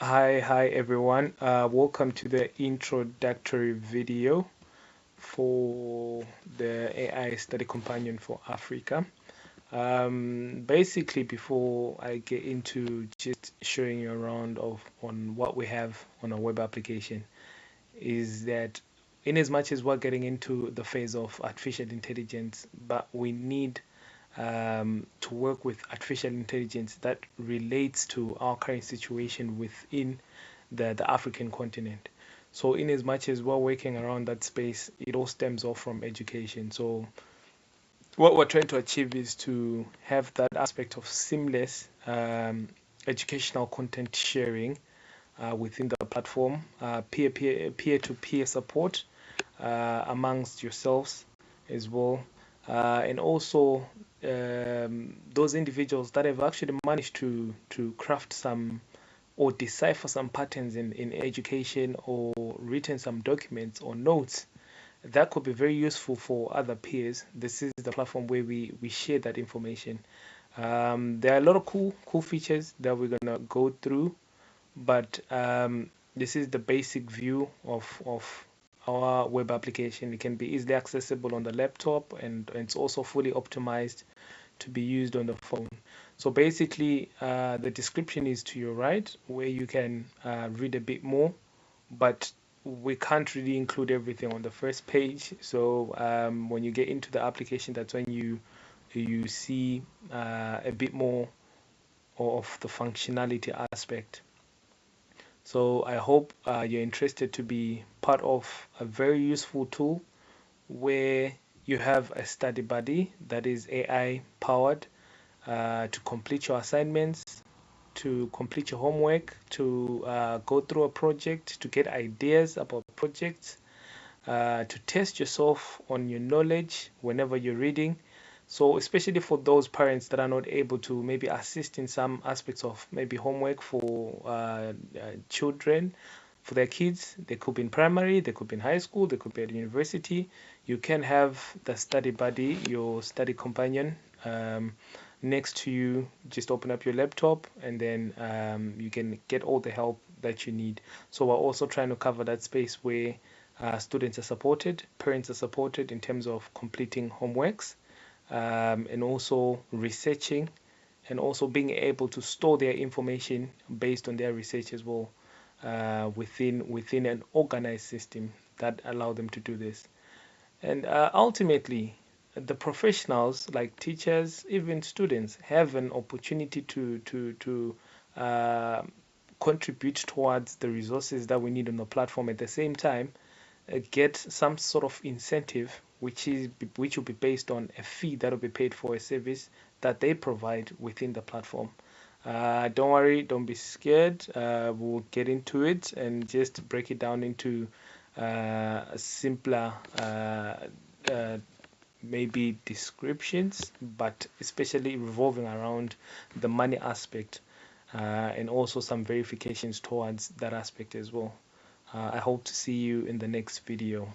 Hi everyone. Welcome to the introductory video for the AI Study Companion for Africa. Basically, before I get into just showing you around on what we have on our web application, is that in as much as we're getting into the phase of artificial intelligence, but we need to work with artificial intelligence that relates to our current situation within the African continent. So, in as much as we're working around that space, it all stems off from education. So, what we're trying to achieve is to have that aspect of seamless educational content sharing within the platform, peer-to-peer support amongst yourselves as well, and also those individuals that have actually managed to craft some or decipher some patterns in education or written some documents or notes that could be very useful for other peers. This is the platform where we share that information. There are a lot of cool features that we're gonna go through, but this is the basic view of our web application. It can be easily accessible on the laptop, and it's also fully optimized to be used on the phone. So basically, the description is to your right, where you can read a bit more, but we can't really include everything on the first page. So when you get into the application, that's when you see a bit more of the functionality aspect. So I hope you're interested to be part of a very useful tool where you have a study buddy that is AI powered to complete your assignments, to complete your homework, to go through a project, to get ideas about projects, to test yourself on your knowledge whenever you're reading. So, especially for those parents that are not able to maybe assist in some aspects of maybe homework for children, for their kids, they could be in primary, they could be in high school, they could be at university. You can have the study buddy, your study companion, next to you. Just open up your laptop and then you can get all the help that you need. So, we're also trying to cover that space where students are supported, parents are supported in terms of completing homeworks, and also researching, and also being able to store their information based on their research as well, within an organized system that allow them to do this. And ultimately, the professionals like teachers, even students, have an opportunity to uh, contribute towards the resources that we need on the platform. At the same time, get some sort of incentive, which will be based on a fee that will be paid for a service that they provide within the platform. Don't worry, don't be scared. We'll get into it and just break it down into simpler, uh, maybe descriptions, but especially revolving around the money aspect, and also some verifications towards that aspect as well. I hope to see you in the next video.